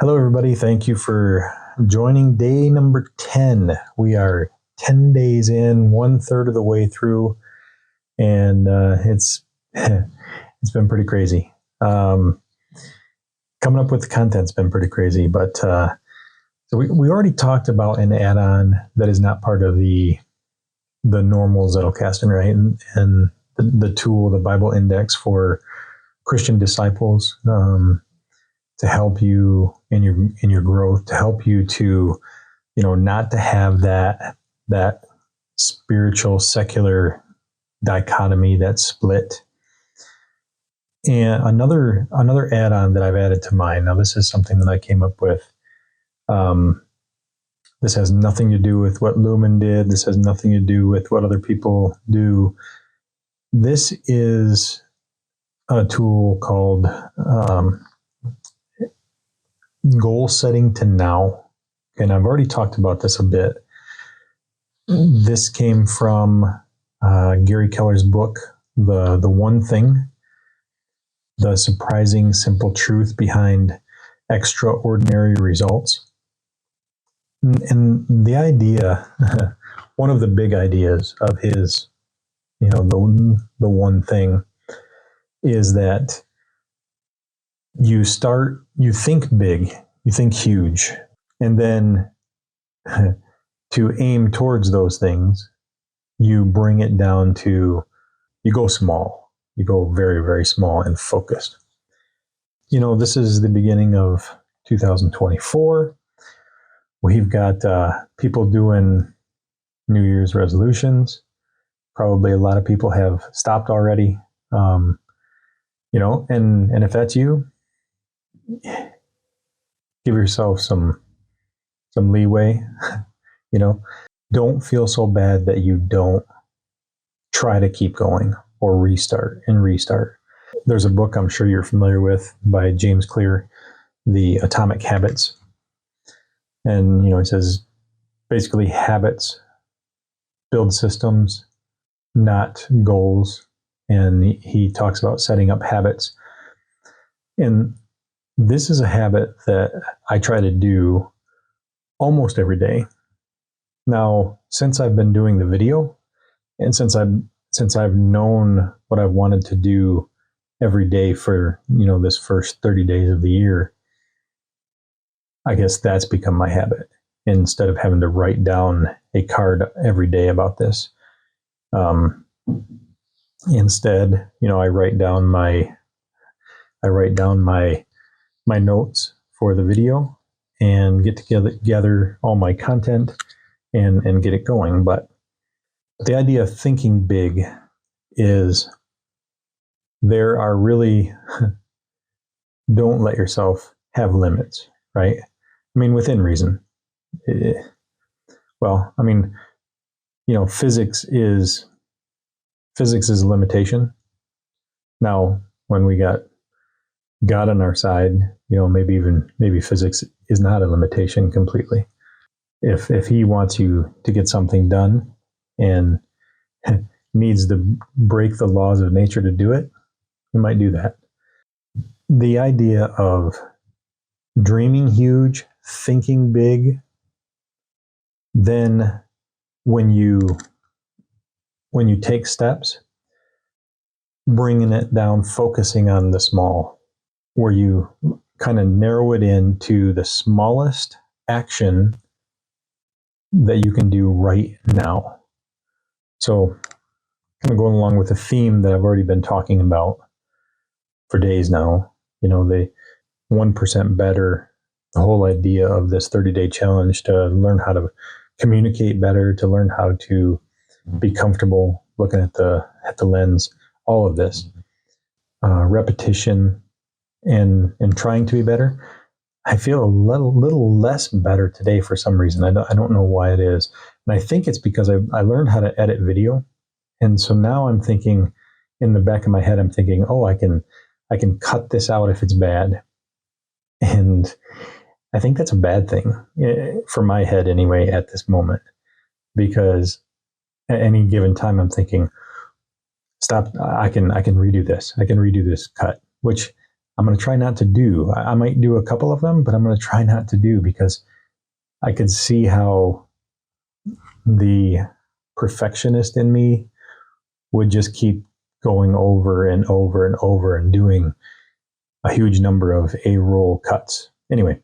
Hello, everybody. Thank you for joining day number 10. We are 10 days in, 1/3 of the way through, and it's it's been pretty crazy. Coming up with the content's been pretty crazy, but so we already talked about an add-on that is not part of the normal Zettelkasten, right? And the tool, the Bible Index for Christian disciples. To help you in your growth, to help you to, not to have that spiritual secular dichotomy, that split. And another add-on that I've added to mine. Now, this is something that I came up with. This has nothing to do with what Lumen did. This has nothing to do with what other people do. This is a tool called goal setting to now. And I've already talked about this a bit. This came from Gary Keller's book, The One Thing, the surprising simple truth behind extraordinary results. And the idea, one of the big ideas of his, the one thing, is that you think big, you think huge, and then to aim towards those things, you bring it down to, you go small, you go very, very small and focused. This is the beginning of 2024. We've got people doing New Year's resolutions. Probably a lot of people have stopped already. And if that's you, give yourself some leeway. Don't feel so bad that you don't try to keep going or restart. There's a book I'm sure you're familiar with by James Clear, The Atomic Habits. And, he says basically habits build systems, not goals. And he talks about setting up habits. And this is a habit that I try to do almost every day. Now, since I've been doing the video, and since I've known what I've wanted to do every day for, this first 30 days of the year, I guess that's become my habit. Instead of having to write down a card every day about this, instead, I write down my notes for the video and get together all my content and get it going. But the idea of thinking big is there are really, don't let yourself have limits, right? I mean, within reason. Physics is a limitation. Now, when we got God on our side, maybe physics is not a limitation completely. If he wants you to get something done and needs to break the laws of nature to do it, he might do that. The idea of dreaming huge, thinking big, then when you take steps, bringing it down, focusing on the small, where you kind of narrow it into the smallest action that you can do right now. So kind of going along with the theme that I've already been talking about for days now, the 1% better, the whole idea of this 30-day challenge to learn how to communicate better, to learn how to be comfortable looking at the lens, all of this, repetition, and trying to be better. I feel a little less better today for some reason. I don't know why it is. And I think it's because I learned how to edit video. And so now I'm thinking, in the back of my head, I'm thinking, oh, I can cut this out if it's bad. And I think that's a bad thing for my head anyway at this moment, because at any given time I'm thinking, stop, I can redo this. I can redo this cut, which I'm going to try not to do. I might do a couple of them, but I'm going to try not to do, because I could see how the perfectionist in me would just keep going over and over and over and doing a huge number of A-roll cuts. Anyway,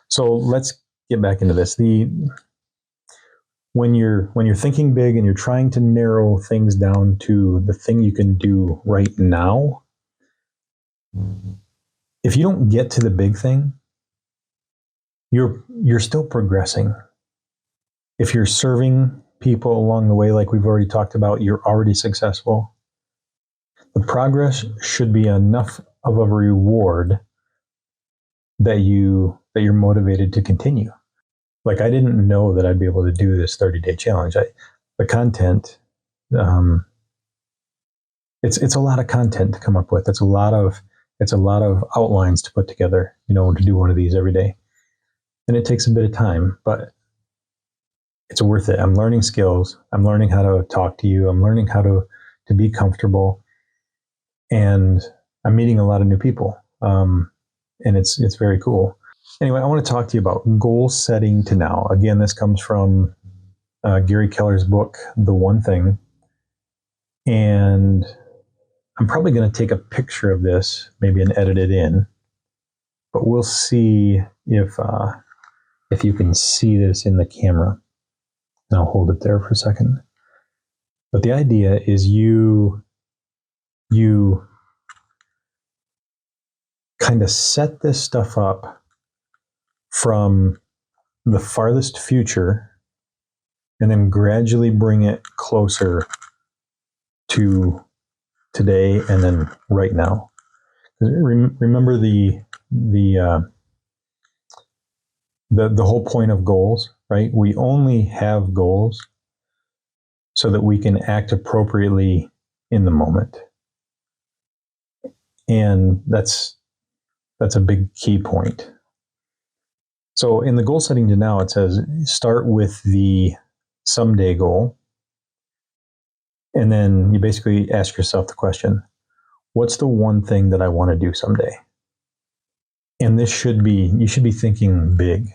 so let's get back into this. When you're thinking big and you're trying to narrow things down to the thing you can do right now, if you don't get to the big thing, you're still progressing. If you're serving people along the way, like we've already talked about, you're already successful. The progress should be enough of a reward that you're motivated to continue. Like, I didn't know that I'd be able to do this 30-day challenge. The content, it's a lot of content to come up with. It's a lot of outlines to put together, to do one of these every day. And it takes a bit of time, but it's worth it. I'm learning skills. I'm learning how to talk to you. I'm learning how to be comfortable. And I'm meeting a lot of new people. And it's very cool. Anyway, I want to talk to you about goal setting to now. Again, this comes from Gary Keller's book, The One Thing. And I'm probably going to take a picture of this, maybe, and edit it in. But we'll see if you can see this in the camera. And I'll hold it there for a second. But the idea is you kind of set this stuff up from the farthest future and then gradually bring it closer to today and then right now. Remember the whole point of goals, right? We only have goals so that we can act appropriately in the moment. And that's a big key point. So in the goal setting to now, it says start with the someday goal. And then you basically ask yourself the question, what's the one thing that I want to do someday? And you should be thinking big,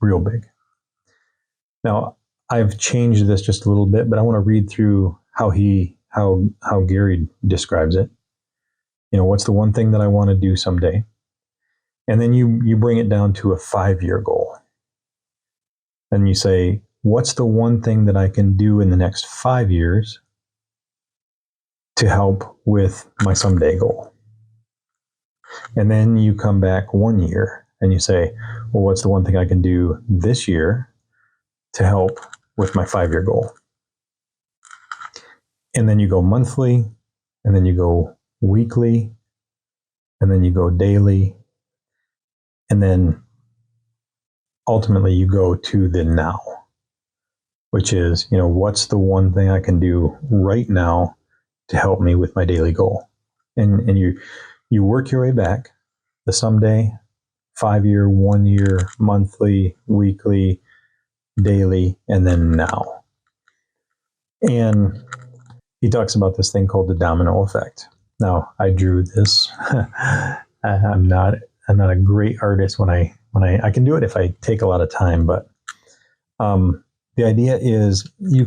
real big. Now, I've changed this just a little bit, but I want to read through how Gary describes it. What's the one thing that I want to do someday? And then you bring it down to a 5-year goal. And you say, what's the one thing that I can do in the next 5 years to help with my someday goal? And then you come back 1 year and you say, well, what's the one thing I can do this year to help with my 5-year goal? And then you go monthly, and then you go weekly, and then you go daily. And then ultimately you go to the now, which is, what's the one thing I can do right now to help me with my daily goal? And you work your way back, the someday, 5-year, 1 year, monthly, weekly, daily, and then now. And he talks about this thing called the domino effect. Now, I drew this. I'm not a great artist when I can do it if I take a lot of time, but the idea is you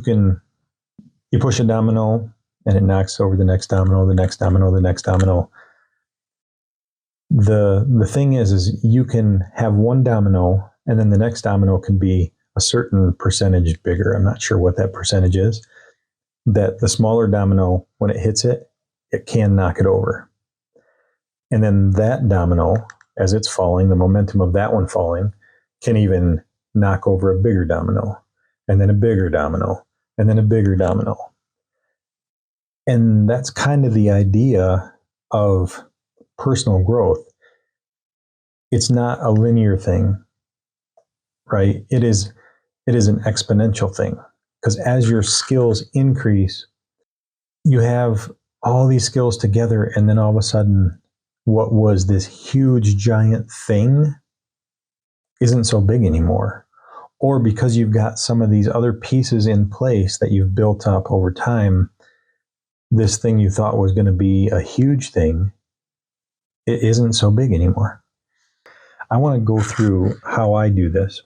push a domino and it knocks over the next domino, the next domino, the next domino. The thing is you can have one domino and then the next domino can be a certain percentage bigger. I'm not sure what that percentage is. That the smaller domino, when it hits it, it can knock it over. And then that domino, as it's falling, the momentum of that one falling, can even knock over a bigger domino, and then a bigger domino, and then a bigger domino. And that's kind of the idea of personal growth. It's not a linear thing, right? It is an exponential thing, because as your skills increase, you have all these skills together, and then all of a sudden, what was this huge giant thing isn't so big anymore. Or because you've got some of these other pieces in place that you've built up over time, this thing you thought was going to be a huge thing it isn't so big anymore. I want to go through how I do this.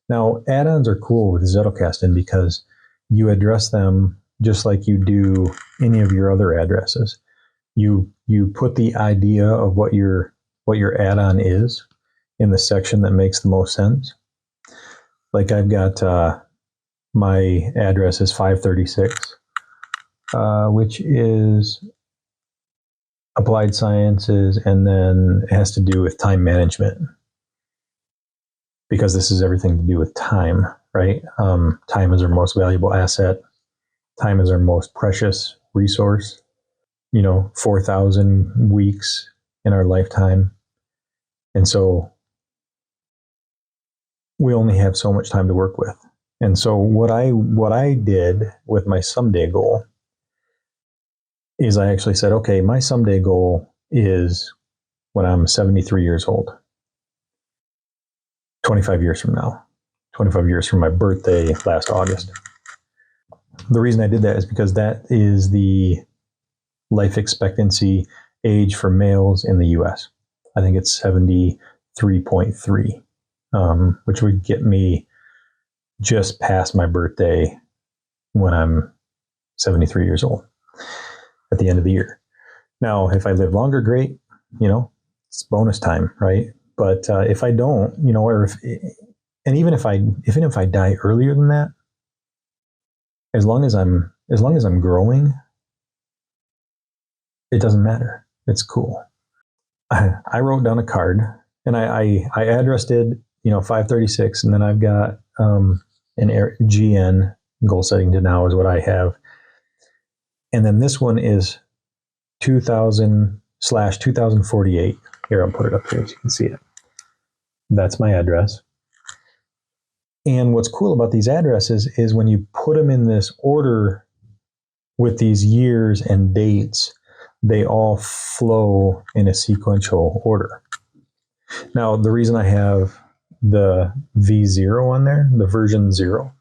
Now, add-ons are cool with Zettelkasten because you address them just like you do any of your other addresses. You put the idea of what your add-on is in the section that makes the most sense. Like I've got my address is 536, which is applied sciences, and then it has to do with time management, because this is everything to do with time, right? Time is our most valuable asset. Time is our most precious resource. 4,000 weeks in our lifetime. And so we only have so much time to work with. And so what I did with my someday goal is I actually said, okay, my someday goal is when I'm 73 years old, 25 years from now, 25 years from my birthday last August. The reason I did that is because that is the life expectancy age for males in the US. I think it's 73.3, which would get me just past my birthday when I'm 73 years old at the end of the year. Now, if I live longer, great, it's bonus time, right? But if I don't, even if I die earlier than that, as long as I'm growing, it doesn't matter. It's cool. I wrote down a card and I addressed it, 536, and then I've got an GN, goal setting to now is what I have. And then this one is 2000/2048. Here, I'll put it up here so you can see it. That's my address. And what's cool about these addresses is when you put them in this order with these years and dates, they all flow in a sequential order. Now, the reason I have the V0 on there, the version 0,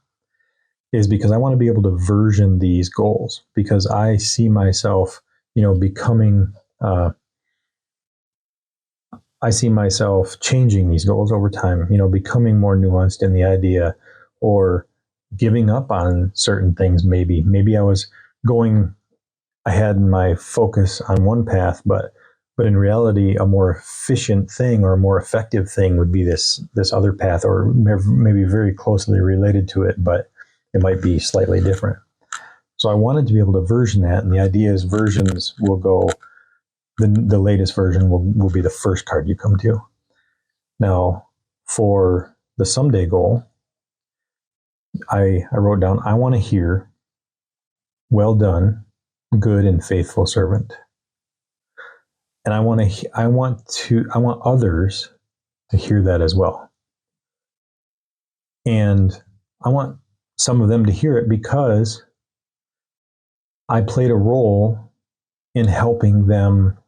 is because I want to be able to version these goals, because I see myself, becoming, I see myself changing these goals over time, becoming more nuanced in the idea, or giving up on certain things. Maybe I had my focus on one path, but in reality, a more efficient thing or a more effective thing would be this other path, or maybe very closely related to it, but it might be slightly different. So I wanted to be able to version that, and the idea is versions will go, the latest version will be the first card you come to. Now, for the someday goal, I wrote down, I want to hear, well done, good and faithful servant. And I want others to hear that as well. And I want some of them to hear it because I played a role in helping them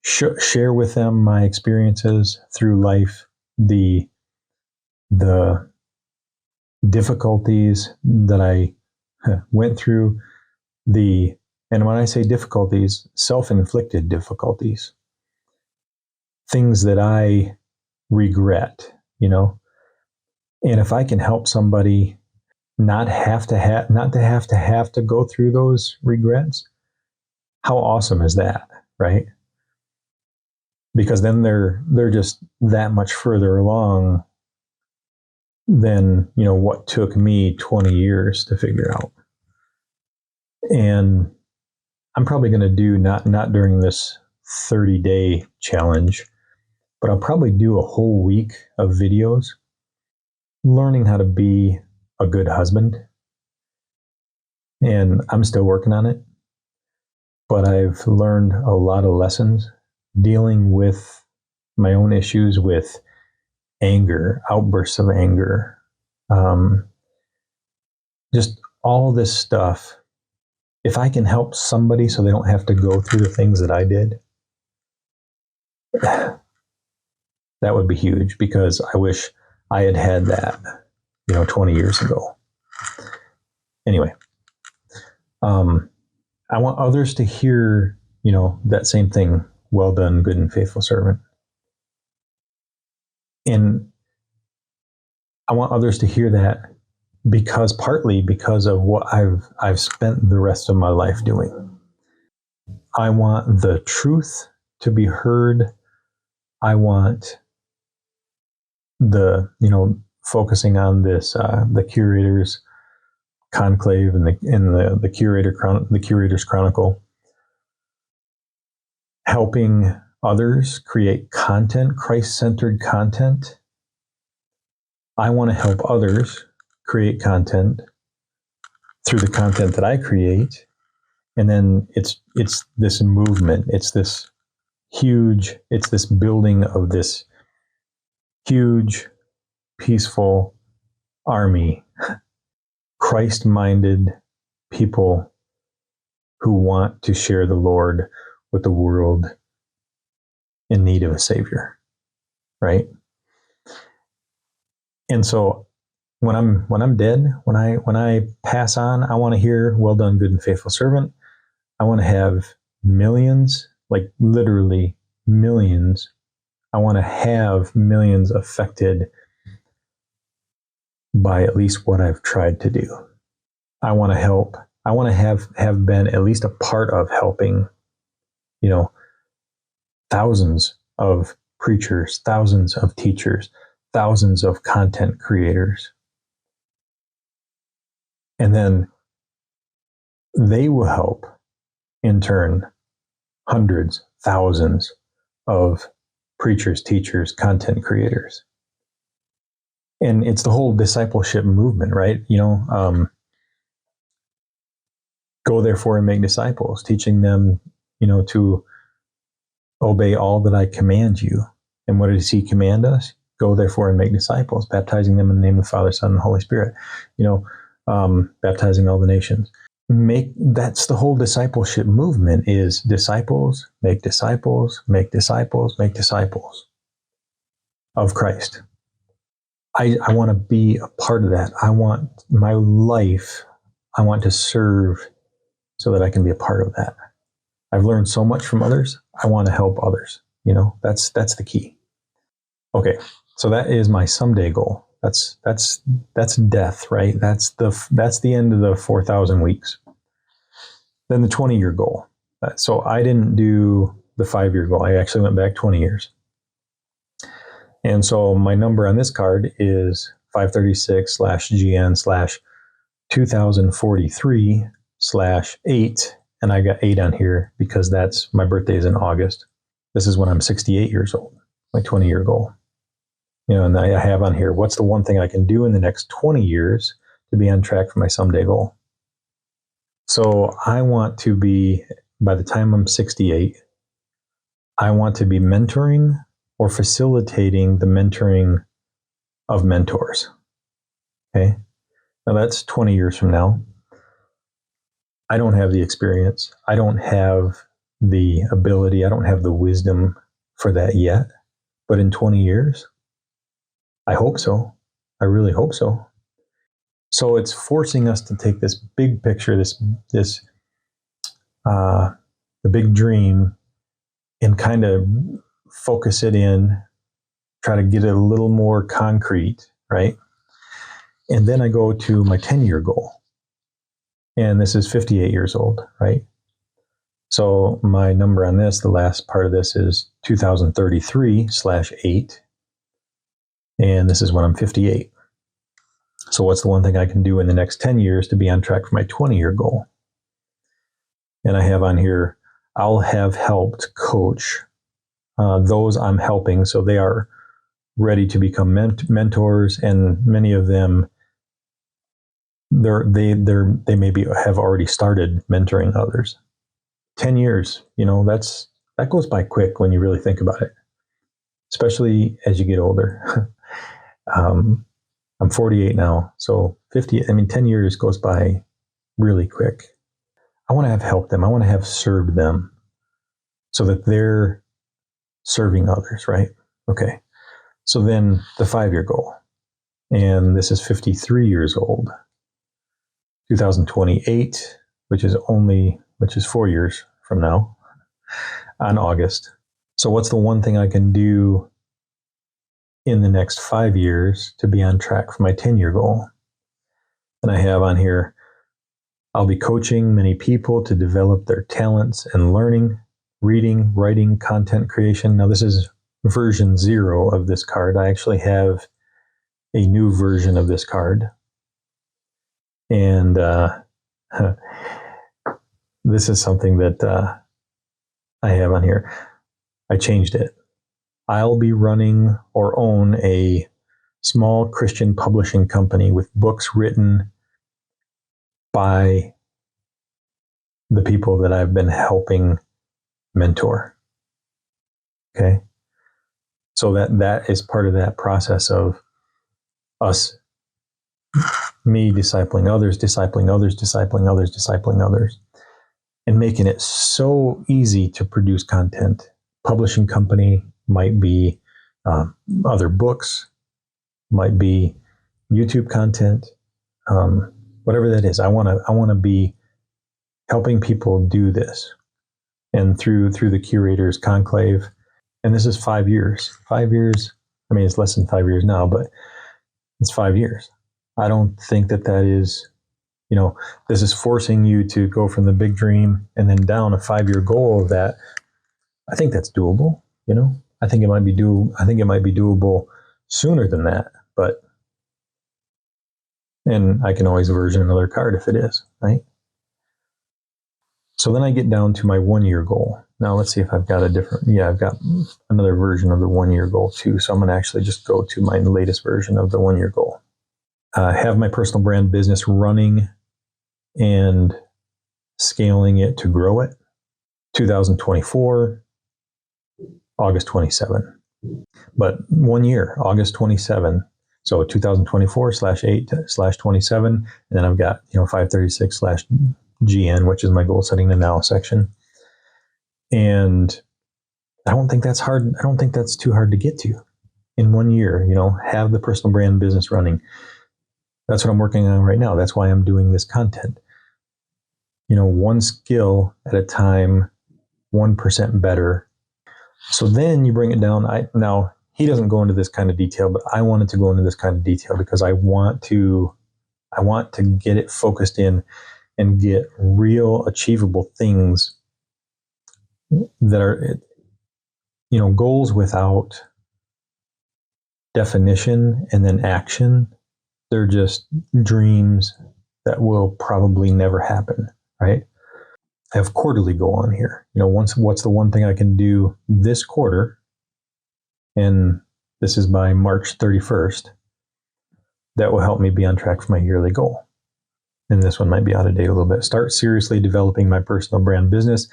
share with them my experiences through life, the difficulties that I went through, and when I say difficulties, self-inflicted difficulties, things that I regret, And if I can help somebody not to go through those regrets, how awesome is that, right? Because then they're just that much further along than, what took me 20 years to figure out. And I'm probably going to do, not during this 30-day challenge, but I'll probably do a whole week of videos learning how to be a good husband. And I'm still working on it, but I've learned a lot of lessons dealing with my own issues with anger, outbursts of anger, just all this stuff. If I can help somebody so they don't have to go through the things that I did, that would be huge, because I wish I had that, 20 years ago. Anyway, I want others to hear, that same thing. well done, good and faithful servant. And I want others to hear that partly because of what I've spent the rest of my life doing. I want the truth to be heard. I want focusing on this, the Curators Conclave and the Curators Chronicle, helping others create content, Christ-centered content. I want to help others create content through the content that I create. And then it's this movement. It's this building of this huge, peaceful army, Christ-minded people who want to share the Lord with the world in need of a Savior, right? And so when I'm dead, when I pass on, I want to hear, well done, good and faithful servant. I want to have millions, like literally millions. I want to have millions affected by at least what I've tried to do. I want to help. I want to have been at least a part of helping, thousands of preachers, thousands of teachers, thousands of content creators. And then they will help, in turn, hundreds, thousands of preachers, teachers, content creators. And it's the whole discipleship movement, right? Go therefore and make disciples, teaching them, to obey all that I command you. And what does he command us? Go therefore and make disciples, baptizing them in the name of the Father, Son, and Holy Spirit, baptizing all the nations. That's the whole discipleship movement, is disciples, make disciples, make disciples, make disciples of Christ. I want to be a part of that. I want my life, I want to serve so that I can be a part of that. I've learned so much from others. I want to help others. That's the key. Okay, so that is my someday goal. That's death, right? That's the end of the 4,000 weeks. Then the 20-year goal. So I didn't do the 5-year goal. I actually went back 20 years. And so my number on this card is 536/GN/2043/8. And I got 8 on here because my birthday is in August. This is when I'm 68 years old, my 20-year goal. And I have on here, what's the one thing I can do in the next 20 years to be on track for my someday goal? So I want to be, by the time I'm 68, I want to be mentoring or facilitating the mentoring of mentors. Okay. Now that's 20 years from now. I don't have the experience. I don't have the ability. I don't have the wisdom for that yet. But in 20 years, I hope so. I really hope so. So it's forcing us to take this big picture, the big dream, and kind of focus it in, try to get it a little more concrete, right? And then I go to my 10-year goal. And this is 58 years old, right? So my number on this, the last part of this, is 2033/8. And this is when I'm 58. So what's the one thing I can do in the next 10 years to be on track for my 20-year goal? And I have on here, I'll have helped coach those I'm helping, so they are ready to become mentors, and many of them, they maybe have already started mentoring others. 10 years, that goes by quick when you really think about it, especially as you get older. I'm 48 now, so 10 years goes by really quick. I want to have helped them. I want to have served them so that they're serving others, right? Okay. So then the 5-year goal, and this is 53 years old, 2028, which is 4 years from now, on August. So what's the one thing I can do in the next 5 years to be on track for my 10-year goal? And I have on here, I'll be coaching many people to develop their talents and learning, reading, writing, content creation. Now, this is version 0 of this card. I actually have a new version of this card. And this is something that I have on here. I changed it. I'll be running or own a small Christian publishing company with books written by the people that I've been helping mentor. Okay. So that is part of that process of us, me discipling others, and making it so easy to produce content. Publishing company might be other books, might be YouTube content, whatever that is. I want to be helping people do this, and through the Curators Conclave, and this is 5 years. 5 years. I mean, it's less than 5 years now, but it's 5 years. I don't think that is, this is forcing you to go from the big dream and then down a 5-year goal of that. I think that's doable. I think it might be doable sooner than that, and I can always version another card if it is, right? So then I get down to my 1-year goal. Now let's see if I've got I've got another version of the 1-year goal too. So I'm going to actually just go to my latest version of the 1-year goal. Have my personal brand business running and scaling it to grow it. 2024, August 27. But 1 year, August 27. So 2024/8/27. And then I've got, 536/GN, which is my goal setting to now section. And I don't think that's hard. I don't think that's too hard to get to in 1 year, have the personal brand business running. That's what I'm working on right now. That's why I'm doing this content. One skill at a time, 1% better. So then you bring it down. Now he doesn't go into this kind of detail, but I wanted to go into this kind of detail because I want to get it focused in and get real achievable things that are, goals without definition and then action. They're just dreams that will probably never happen, right? I have quarterly goal on here. What's the one thing I can do this quarter? And this is by March 31st. That will help me be on track for my yearly goal. And this one might be out of date a little bit. Start seriously developing my personal brand business.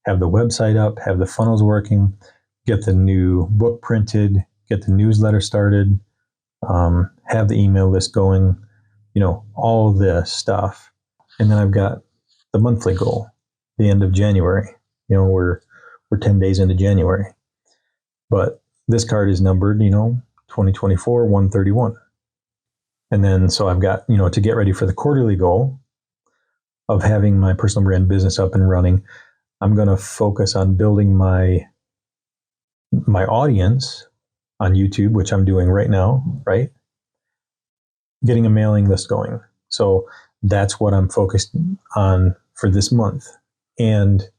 Have the website up, have the funnels working, get the new book printed, get the newsletter started, have the email list going, all this stuff. And then I've got the monthly goal, the end of January. We're 10 days into January. But this card is numbered, 2024-131. And then, so I've got, to get ready for the quarterly goal of having my personal brand business up and running, I'm going to focus on building my audience on YouTube, which I'm doing right now, right? Getting a mailing list going. So that's what I'm focused on for this month. And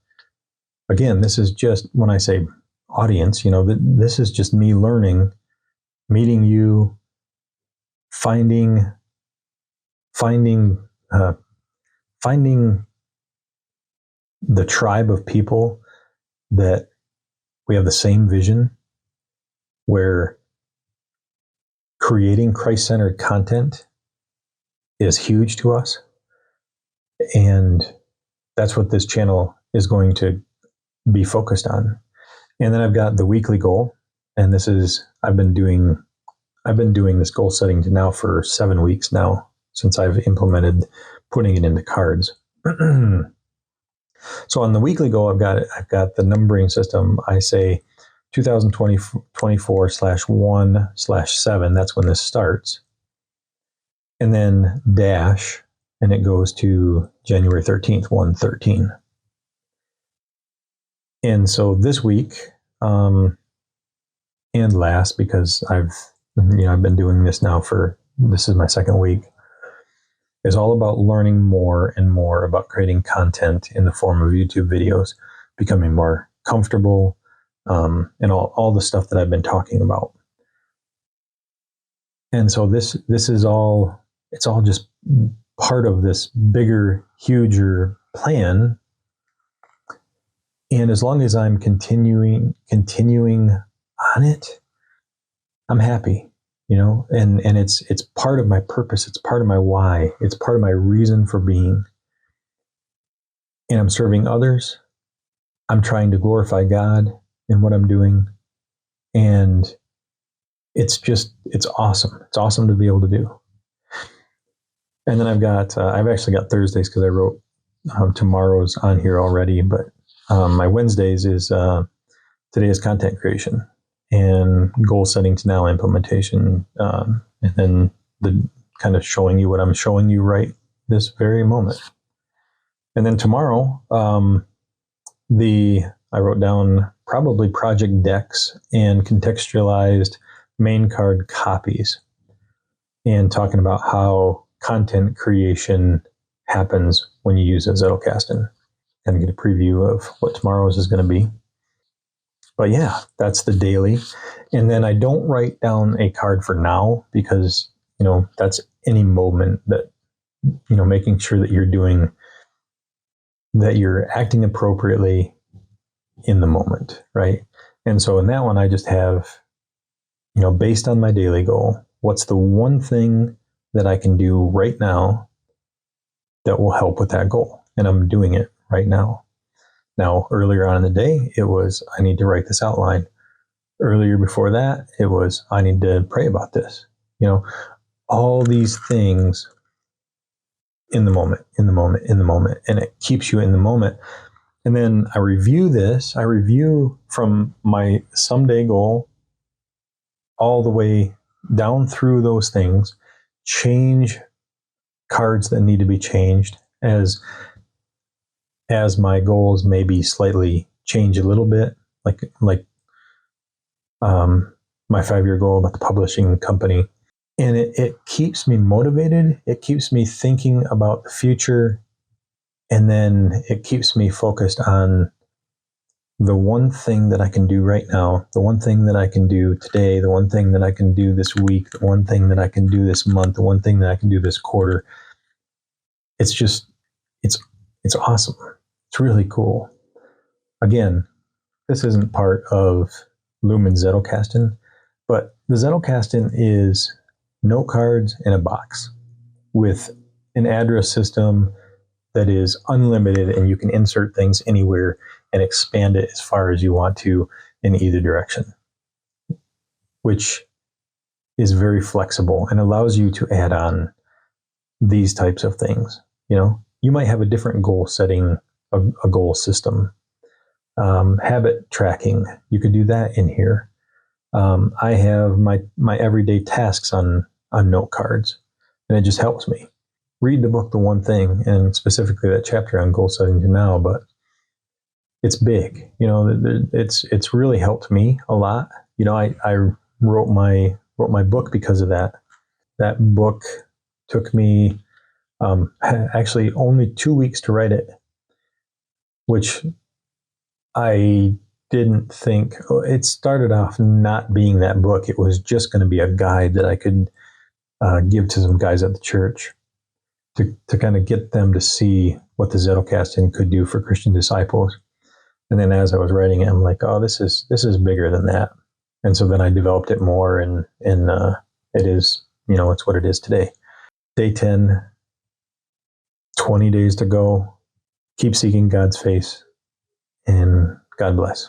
again, this is just, when I say audience, this is just me learning, meeting you, finding the tribe of people that we have the same vision, where creating Christ-centered content is huge to us. And that's what this channel is going to be focused on. And then I've got the weekly goal. And this is, I've been doing this goal setting now for 7 weeks now, since I've implemented putting it into cards. So on the weekly goal, I've got the numbering system. I say 2024/1/7. That's when this starts. And then dash, and it goes to January 13th, 113. And so this week, and last, because I've been doing this now this is my second week, is all about learning more and more about creating content in the form of YouTube videos, becoming more comfortable, and all the stuff that I've been talking about. And so this is all, it's all just part of this bigger, huger plan. And as long as I'm continuing on it, I'm happy, and it's part of my purpose. It's part of my why. It's part of my reason for being. And I'm serving others. I'm trying to glorify God in what I'm doing. And it's awesome. It's awesome to be able to do. And then I've actually got Thursdays, because I wrote tomorrow's on here already, but my Wednesdays is today is content creation and goal setting to now implementation, and then the kind of showing you what I'm showing you right this very moment. And then tomorrow, I wrote down probably project decks and contextualized main card copies, and talking about how content creation happens when you use a Zettelkasten. Kind of get a preview of what tomorrow's is going to be. But yeah, that's the daily. And then I don't write down a card for now, because, that's any moment that, making sure that you're acting appropriately in the moment, right? And so in that one, I just have, based on my daily goal, what's the one thing that I can do right now that will help with that goal? And I'm doing it right now. Now, earlier on in the day, it was, I need to write this outline. Earlier before that, it was, I need to pray about this. All these things in the moment, and it keeps you in the moment. And then I review from my someday goal all the way down through those things, change cards that need to be changed as my goals maybe slightly change a little bit, like my 5-year goal about the publishing company. And it keeps me motivated. It keeps me thinking about the future. And then it keeps me focused on the one thing that I can do right now, the one thing that I can do today, the one thing that I can do this week, the one thing that I can do this month, the one thing that I can do this quarter. It's just, it's awesome. It's really cool. Again, this isn't part of Lumen's Zettelkasten, but the Zettelkasten is note cards in a box with an address system that is unlimited, and you can insert things anywhere and expand it as far as you want to in either direction, which is very flexible and allows you to add on these types of things. You might have a different goal setting, a goal system, habit tracking. You could do that in here. I have my everyday tasks on note cards, and it just helps me. Read the book, The One Thing, and specifically that chapter on goal setting to now, but it's big. It's really helped me a lot. I wrote my book because of that. That book took me actually only 2 weeks to write it, which I didn't think. It started off not being that book. It was just going to be a guide that I could give to some guys at the church to kind of get them to see what the Zettelkasten could do for Christian disciples. And then as I was writing it, I'm like, oh, this is bigger than that. And so then I developed it more, and it is, it's what it is today. Day 10, 20 days to go. Keep seeking God's face, and God bless.